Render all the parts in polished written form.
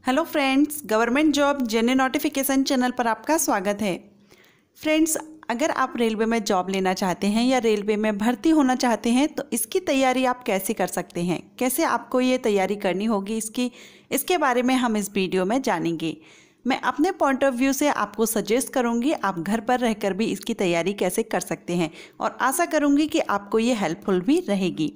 Hello friends, government job genuine notification channel पर आपका स्वागत है। फ्रेंड्स, अगर आप रेलवे में जॉब लेना चाहते हैं या रेलवे में भर्ती होना चाहते हैं तो इसकी तैयारी आप कैसे कर सकते हैं, कैसे आपको ये तैयारी करनी होगी इसके बारे में हम इस वीडियो में जानेंगे। मैं अपने पॉइंट ऑफ व्यू से आपको सजेस्ट करूंगी आप घर पर रहकर भी इसकी तैयारी कैसे कर सकते हैं और आशा करूंगी कि आपको ये हेल्पफुल भी रहेगी।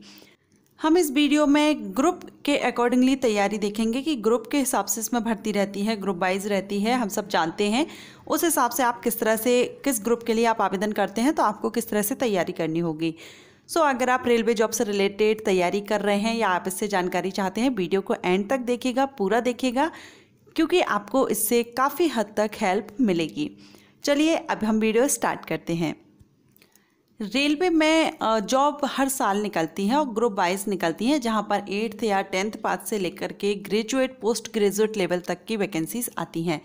हम इस वीडियो में ग्रुप के अकॉर्डिंगली तैयारी देखेंगे कि ग्रुप के हिसाब से इसमें भर्ती रहती है, ग्रुप वाइज रहती है, हम सब जानते हैं। उस हिसाब से आप किस ग्रुप के लिए आप आवेदन करते हैं तो आपको किस तरह से तैयारी करनी होगी। अगर आप रेलवे जॉब से रिलेटेड तैयारी कर रहे हैं या आप इससे जानकारी चाहते हैं, वीडियो को एंड तक देखिएगा, पूरा देखिएगा, क्योंकि आपको इससे काफ़ी हद तक हेल्प मिलेगी। चलिए अब हम वीडियो स्टार्ट करते हैं। रेलवे में जॉब हर साल निकलती है और ग्रुप वाइज निकलती हैं, जहां पर 8th या 10th पास से लेकर के ग्रेजुएट पोस्ट ग्रेजुएट लेवल तक की वैकेंसीज आती हैं।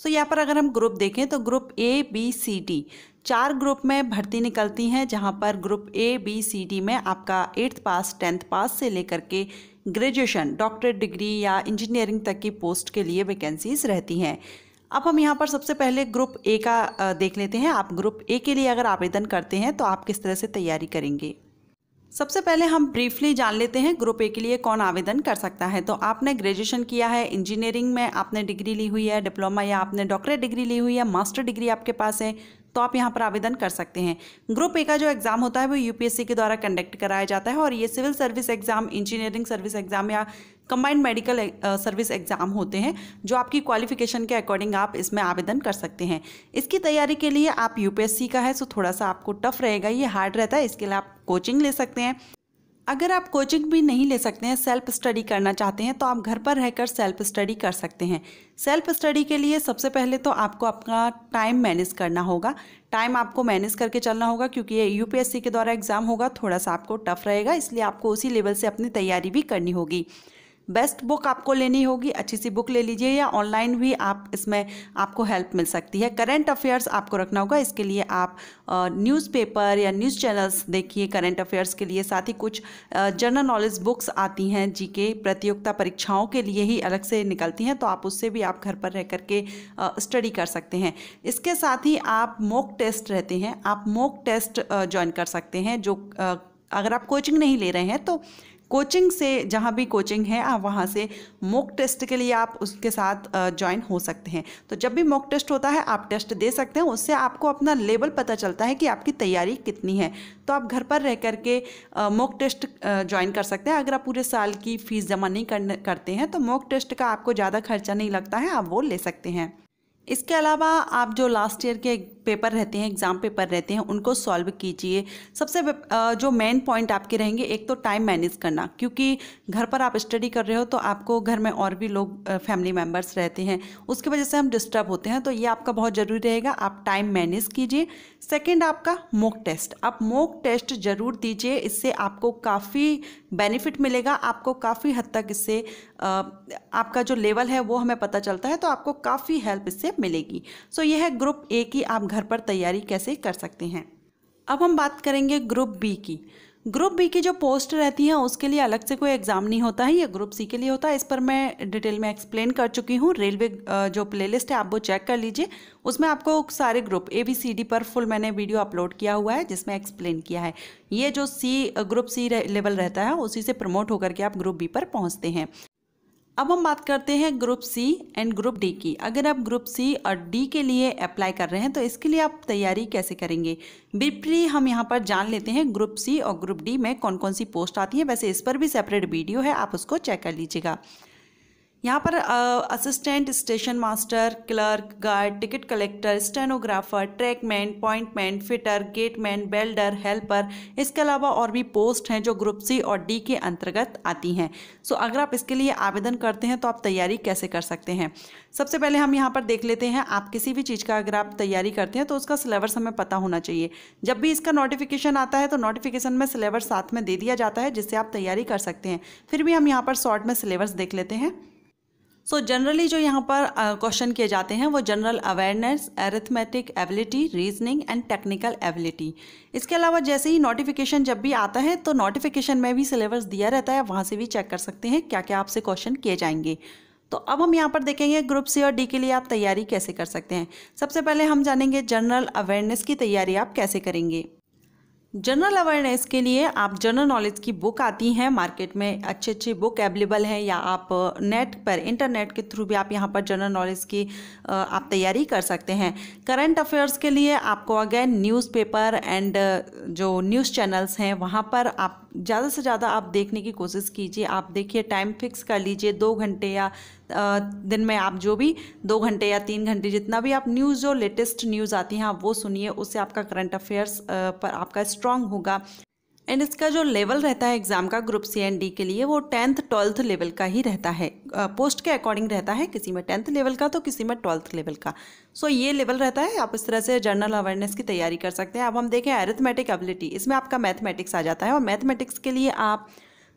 यहाँ पर अगर हम ग्रुप देखें तो group A, B, C, D 4 group में भर्ती निकलती हैं, जहां पर group A, B, C, D में आपका 8th पास 10th पास से लेकर के ग्रेजुएशन, डॉक्टरेट डिग्री या इंजीनियरिंग तक की पोस्ट के लिए वैकेंसीज रहती हैं। अब हम यहाँ पर सबसे पहले ग्रुप ए का देख लेते हैं। आप ग्रुप ए के लिए अगर आवेदन करते हैं तो आप किस तरह से तैयारी करेंगे। सबसे पहले हम ब्रीफली जान लेते हैं ग्रुप ए के लिए कौन आवेदन कर सकता है। तो आपने ग्रेजुएशन किया है, इंजीनियरिंग में आपने डिग्री ली हुई है, डिप्लोमा या आपने डॉक्टरेट डिग्री ली हुई है, मास्टर डिग्री आपके पास है, तो आप यहाँ पर आवेदन कर सकते हैं। ग्रुप ए का जो एग्ज़ाम होता है वो यूपीएससी के द्वारा कंडक्ट कराया जाता है और ये civil service exam, engineering service exam या कंबाइंड मेडिकल सर्विस एग्ज़ाम होते हैं, जो आपकी क्वालिफिकेशन के अकॉर्डिंग आप इसमें आवेदन कर सकते हैं। इसकी तैयारी के लिए आप यूपीएससी का है तो थोड़ा सा आपको टफ रहेगा, ये हार्ड रहता है, इसके लिए आप कोचिंग ले सकते हैं। अगर आप कोचिंग भी नहीं ले सकते हैं, सेल्फ स्टडी करना चाहते हैं, तो आप घर पर रहकर सेल्फ स्टडी कर सकते हैं। सेल्फ स्टडी के लिए सबसे पहले तो आपको अपना टाइम मैनेज करना होगा। टाइम आपको मैनेज करके चलना होगा, क्योंकि ये यूपीएससी के द्वारा एग्ज़ाम होगा, थोड़ा सा आपको टफ रहेगा, इसलिए आपको उसी लेवल से अपनी तैयारी भी करनी होगी। बेस्ट बुक आपको लेनी होगी, अच्छी सी बुक ले लीजिए, या ऑनलाइन भी इसमें आपको हेल्प मिल सकती है। करंट अफेयर्स आपको रखना होगा, इसके लिए आप न्यूज़पेपर या न्यूज़ चैनल्स देखिए करंट अफेयर्स के लिए। साथ ही कुछ जनरल नॉलेज बुक्स आती हैं जीके प्रतियोगिता परीक्षाओं के लिए ही अलग से निकलती हैं, तो आप उससे भी आप घर पर रह करके स्टडी कर सकते हैं। इसके साथ ही आप मॉक टेस्ट रहते हैं, आप मॉक टेस्ट ज्वाइन कर सकते हैं। जो अगर आप कोचिंग नहीं ले रहे हैं तो कोचिंग से, जहाँ भी कोचिंग है आप वहाँ से मॉक टेस्ट के लिए आप उसके साथ ज्वाइन हो सकते हैं। तो जब भी मॉक टेस्ट होता है आप टेस्ट दे सकते हैं, उससे आपको अपना लेवल पता चलता है कि आपकी तैयारी कितनी है। तो आप घर पर रह करके मॉक टेस्ट ज्वाइन कर सकते हैं। अगर आप पूरे साल की फ़ीस जमा नहीं करते हैं तो मॉक टेस्ट का आपको ज़्यादा खर्चा नहीं लगता है, आप वो ले सकते हैं। इसके अलावा आप जो लास्ट ईयर के पेपर रहते हैं, एग्ज़ाम पेपर रहते हैं, उनको सॉल्व कीजिए। सबसे जो मेन पॉइंट आपके रहेंगे, एक तो टाइम मैनेज करना, क्योंकि घर पर आप स्टडी कर रहे हो तो आपको घर में और भी लोग फैमिली मेम्बर्स रहते हैं, उसकी वजह से हम डिस्टर्ब होते हैं, तो ये आपका बहुत ज़रूरी रहेगा, आप टाइम मैनेज कीजिए। सेकेंड आपका मॉक टेस्ट, आप मॉक टेस्ट ज़रूर दीजिए, इससे आपको काफ़ी बेनिफिट मिलेगा, आपको काफ़ी हद तक इससे आपका जो लेवल है वो हमें पता चलता है, तो आपको काफ़ी हेल्प इससे मिलेगी। यह है ग्रुप ए की आप घर पर तैयारी कैसे कर सकते हैं। अब हम बात करेंगे ग्रुप बी की। ग्रुप बी की जो पोस्ट रहती है उसके लिए अलग से कोई एग्ज़ाम नहीं होता है, ये ग्रुप सी के लिए होता है। इस पर मैं डिटेल में एक्सप्लेन कर चुकी हूँ। रेलवे जो प्लेलिस्ट है आप वो चेक कर लीजिए, उसमें आपको सारे ग्रुप ABCD पर फुल मैंने वीडियो अपलोड किया हुआ है जिसमें एक्सप्लेन किया है। ये जो ग्रुप सी लेवल रहता है उसी से प्रमोट होकर के आप ग्रुप बी पर पहुँचते हैं। अब हम बात करते हैं group C and group D की। अगर आप ग्रुप सी और डी के लिए अप्लाई कर रहे हैं तो इसके लिए आप तैयारी कैसे करेंगे, ब्रीफली हम यहाँ पर जान लेते हैं। ग्रुप सी और ग्रुप डी में कौन कौन सी पोस्ट आती है, वैसे इस पर भी सेपरेट वीडियो है, आप उसको चेक कर लीजिएगा। यहाँ पर assistant station master, clerk, guard, ticket collector, stenographer, trackman, pointman, fitter, gateman, welder, helper, इसके अलावा और भी पोस्ट हैं जो ग्रुप सी और डी के अंतर्गत आती हैं। अगर आप इसके लिए आवेदन करते हैं तो आप तैयारी कैसे कर सकते हैं। सबसे पहले हम यहाँ पर देख लेते हैं, आप किसी भी चीज़ का अगर आप तैयारी करते हैं तो उसका सिलेबस हमें पता होना चाहिए। जब भी इसका नोटिफिकेशन आता है तो नोटिफिकेशन में सिलेबस साथ में दे दिया जाता है, जिससे आप तैयारी कर सकते हैं। फिर भी हम यहाँ पर शॉर्ट में सिलेबस देख लेते हैं। जनरली जो यहाँ पर क्वेश्चन किए जाते हैं वो general awareness, arithmetic ability, reasoning and technical ability. इसके अलावा जैसे ही नोटिफिकेशन जब भी आता है तो नोटिफिकेशन में भी सिलेबस दिया रहता है, वहाँ से भी चेक कर सकते हैं क्या क्या आपसे क्वेश्चन किए जाएंगे। तो अब हम यहाँ पर देखेंगे ग्रुप सी और डी के लिए आप तैयारी कैसे कर सकते हैं। सबसे पहले हम जानेंगे जनरल अवेयरनेस की तैयारी आप कैसे करेंगे। जनरल अवेयरनेस के लिए आप जनरल नॉलेज की बुक आती हैं मार्केट में, अच्छी अच्छी बुक अवेलेबल है, या आप नेट पर इंटरनेट के थ्रू भी आप यहाँ पर जनरल नॉलेज की आप तैयारी कर सकते हैं। करंट अफेयर्स के लिए आपको अगेन न्यूज़पेपर एंड जो न्यूज़ चैनल्स हैं वहाँ पर आप ज़्यादा से ज़्यादा आप देखने की कोशिश कीजिए। आप देखिए, टाइम फिक्स कर लीजिए 2 घंटे, या दिन में आप जो भी 2 घंटे या 3 घंटे जितना भी आप न्यूज़, जो लेटेस्ट न्यूज़ आती हैं आप वो सुनिए। उससे आपका करंट अफेयर्स पर आपका स्ट्रांग होगा। एंड इसका जो लेवल रहता है एग्ज़ाम का ग्रुप सी एंड डी के लिए, वो 10th 12th लेवल का ही रहता है। पोस्ट के अकॉर्डिंग रहता है, किसी में 10th लेवल का तो किसी में 12th लेवल का। सो ये लेवल रहता है। आप इस तरह से जनरल अवेयरनेस की तैयारी कर सकते हैं। अब हम देखें अरिथमेटिक एबिलिटी, इसमें आपका मैथमेटिक्स आ जाता है। और मैथमेटिक्स के लिए आप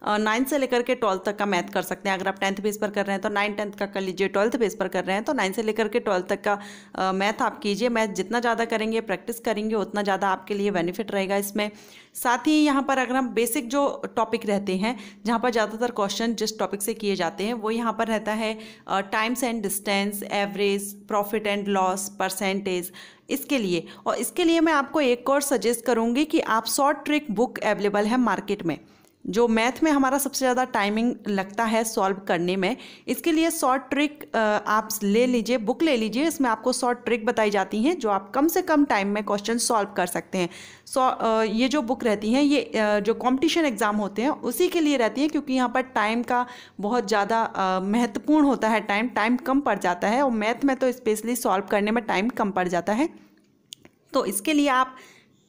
9th से लेकर के 12th तक का मैथ कर सकते हैं। अगर आप 10th बेस पर कर रहे हैं तो 9 10th का कर लीजिए, 12th बेस पर कर रहे हैं तो 9 से लेकर के 12th तक का मैथ आप कीजिए। मैथ जितना ज़्यादा करेंगे, प्रैक्टिस करेंगे, उतना ज़्यादा आपके लिए बेनिफिट रहेगा इसमें। साथ ही यहाँ पर अगर हम बेसिक जो टॉपिक रहते हैं, जहाँ पर ज़्यादातर क्वेश्चन जिस टॉपिक से किए जाते हैं, वो यहाँ पर रहता है times and distance, average, profit and loss, percentage, इसके लिए। और इसके लिए मैं आपको एक और सजेस्ट करूँगी कि आप शॉर्ट ट्रिक बुक अवेलेबल है मार्केट में। जो मैथ में हमारा सबसे ज़्यादा टाइमिंग लगता है सॉल्व करने में, इसके लिए शॉर्ट ट्रिक आप ले लीजिए, बुक ले लीजिए। इसमें आपको शॉर्ट ट्रिक बताई जाती हैं जो आप कम से कम टाइम में क्वेश्चन सॉल्व कर सकते हैं। ये जो बुक रहती हैं, ये जो कंपटीशन एग्ज़ाम होते हैं उसी के लिए रहती हैं, क्योंकि यहाँ पर टाइम का बहुत ज़्यादा महत्वपूर्ण होता है। टाइम कम पड़ जाता है, और मैथ में तो स्पेशली सॉल्व करने में टाइम कम पड़ जाता है। तो इसके लिए आप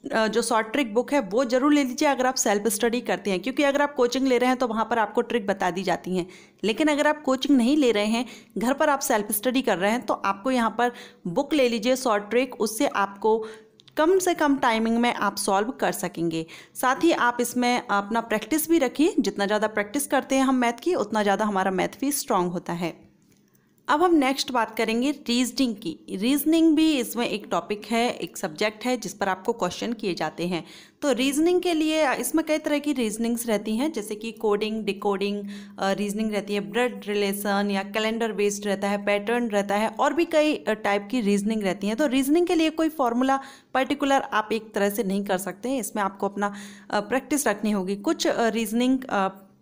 जो शॉर्ट ट्रिक बुक है वो जरूर ले लीजिए अगर आप सेल्फ स्टडी करते हैं, क्योंकि अगर आप कोचिंग ले रहे हैं तो वहाँ पर आपको ट्रिक बता दी जाती हैं। लेकिन अगर आप कोचिंग नहीं ले रहे हैं, घर पर आप सेल्फ स्टडी कर रहे हैं, तो आपको यहाँ पर बुक ले लीजिए शॉर्ट ट्रिक। उससे आपको कम से कम टाइमिंग में आप सॉल्व कर सकेंगे। साथ ही आप इसमें अपना प्रैक्टिस भी रखिए। जितना ज़्यादा प्रैक्टिस करते हैं हम मैथ की, उतना ज़्यादा हमारा मैथ भी स्ट्रांग होता है। अब हम नेक्स्ट बात करेंगे रीजनिंग की। रीजनिंग भी इसमें एक टॉपिक है, एक सब्जेक्ट है जिस पर आपको क्वेश्चन किए जाते हैं। तो रीजनिंग के लिए इसमें कई तरह की रीजनिंग्स रहती हैं, जैसे कि कोडिंग, डिकोडिंग रीजनिंग रहती है, ब्लड रिलेशन या कैलेंडर बेस्ड रहता है, पैटर्न रहता है, और भी कई टाइप की रीजनिंग रहती हैं। तो रीजनिंग के लिए कोई फॉर्मूला पर्टिकुलर आप एक तरह से नहीं कर सकते हैं, इसमें आपको अपना प्रैक्टिस रखनी होगी। कुछ रीजनिंग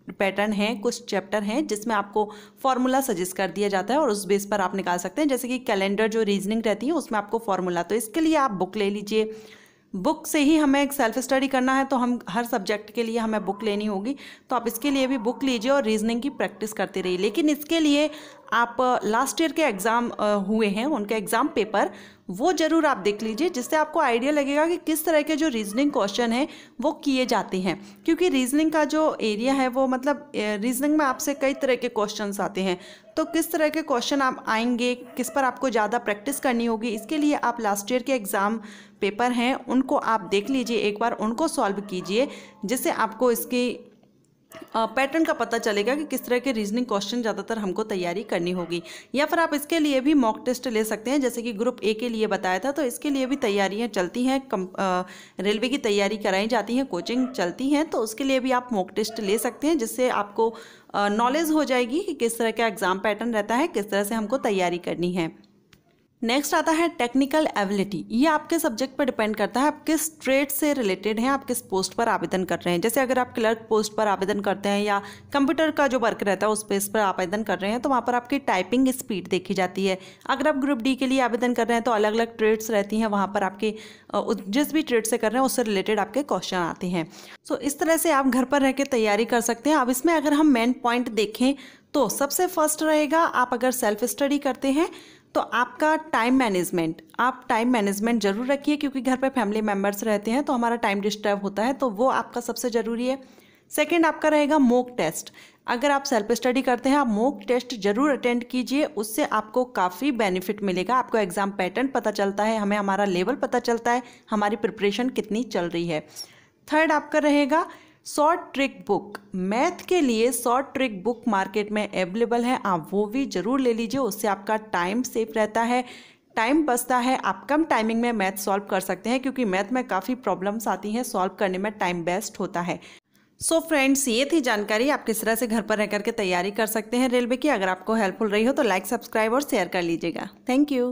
पैटर्न है, कुछ चैप्टर हैं जिसमें आपको फॉर्मूला सजेस्ट कर दिया जाता है और उस बेस पर आप निकाल सकते हैं। जैसे कि कैलेंडर जो रीजनिंग रहती है उसमें आपको फॉर्मूला, तो इसके लिए आप बुक ले लीजिए। बुक से ही हमें एक सेल्फ स्टडी करना है, तो हम हर सब्जेक्ट के लिए हमें बुक लेनी होगी, तो आप इसके लिए भी बुक लीजिए और रीजनिंग की प्रैक्टिस करते रहिए। लेकिन इसके लिए आप लास्ट ईयर के एग्ज़ाम हुए हैं, उनके एग्ज़ाम पेपर वो ज़रूर आप देख लीजिए, जिससे आपको आइडिया लगेगा कि किस तरह के जो रीजनिंग क्वेश्चन हैं वो किए जाते हैं। क्योंकि रीजनिंग का जो एरिया है वो मतलब रीजनिंग में आपसे कई तरह के क्वेश्चंस आते हैं, तो किस तरह के क्वेश्चन आप आएंगे, किस पर आपको ज़्यादा प्रैक्टिस करनी होगी, इसके लिए आप लास्ट ईयर के एग्ज़ाम पेपर हैं उनको आप देख लीजिए, एक बार उनको सॉल्व कीजिए, जिससे आपको इसकी पैटर्न का पता चलेगा कि किस तरह के रीजनिंग क्वेश्चन ज़्यादातर हमको तैयारी करनी होगी। या फिर आप इसके लिए भी मॉक टेस्ट ले सकते हैं, जैसे कि ग्रुप ए के लिए बताया था, तो इसके लिए भी तैयारियां चलती हैं। रेलवे की तैयारी कराई जाती है, कोचिंग चलती हैं, तो उसके लिए भी आप मॉक टेस्ट ले सकते हैं, जिससे आपको नॉलेज हो जाएगी कि किस तरह का एग्ज़ाम पैटर्न रहता है, किस तरह से हमको तैयारी करनी है। नेक्स्ट आता है टेक्निकल एबिलिटी। ये आपके सब्जेक्ट पर डिपेंड करता है, आप किस ट्रेड से रिलेटेड हैं, आप किस पोस्ट पर आवेदन कर रहे हैं। जैसे अगर आप क्लर्क पोस्ट पर आवेदन करते हैं या कंप्यूटर का जो वर्क रहता है उस पेज पर आवेदन कर रहे हैं, तो वहाँ पर आपकी टाइपिंग स्पीड देखी जाती है। अगर आप ग्रुप डी के लिए आवेदन कर रहे हैं तो अलग अलग ट्रेड्स रहती हैं, वहाँ पर आपके जिस भी ट्रेड से कर रहे हैं उससे रिलेटेड आपके क्वेश्चन आते हैं। सो इस तरह से आप घर पर रह के तैयारी कर सकते हैं। अब इसमें अगर हम मेन पॉइंट देखें तो सबसे फर्स्ट रहेगा, आप अगर सेल्फ स्टडी करते हैं तो आपका टाइम मैनेजमेंट, आप टाइम मैनेजमेंट जरूर रखिए, क्योंकि घर पे फैमिली मेम्बर्स रहते हैं तो हमारा टाइम डिस्टर्ब होता है, तो वो आपका सबसे ज़रूरी है। सेकंड आपका रहेगा मॉक टेस्ट। अगर आप सेल्फ स्टडी करते हैं, आप मॉक टेस्ट जरूर अटेंड कीजिए, उससे आपको काफ़ी बेनिफिट मिलेगा। आपको एग्जाम पैटर्न पता चलता है, हमें हमारा लेवल पता चलता है, हमारी प्रिपरेशन कितनी चल रही है। थर्ड आपका रहेगा शॉर्ट ट्रिक बुक। मैथ के लिए शॉर्ट ट्रिक बुक मार्केट में अवेलेबल है, आप वो भी ज़रूर ले लीजिए, उससे आपका टाइम सेफ रहता है, टाइम बचता है, आप कम टाइमिंग में मैथ सॉल्व कर सकते हैं, क्योंकि मैथ में काफ़ी प्रॉब्लम्स आती हैं, सॉल्व करने में टाइम वेस्ट होता है। सो फ्रेंड्स, ये थी जानकारी आप किस तरह से घर पर रह करके तैयारी कर सकते हैं रेलवे की। अगर आपको हेल्पफुल रही हो तो लाइक, सब्सक्राइब और शेयर कर लीजिएगा। Thank you.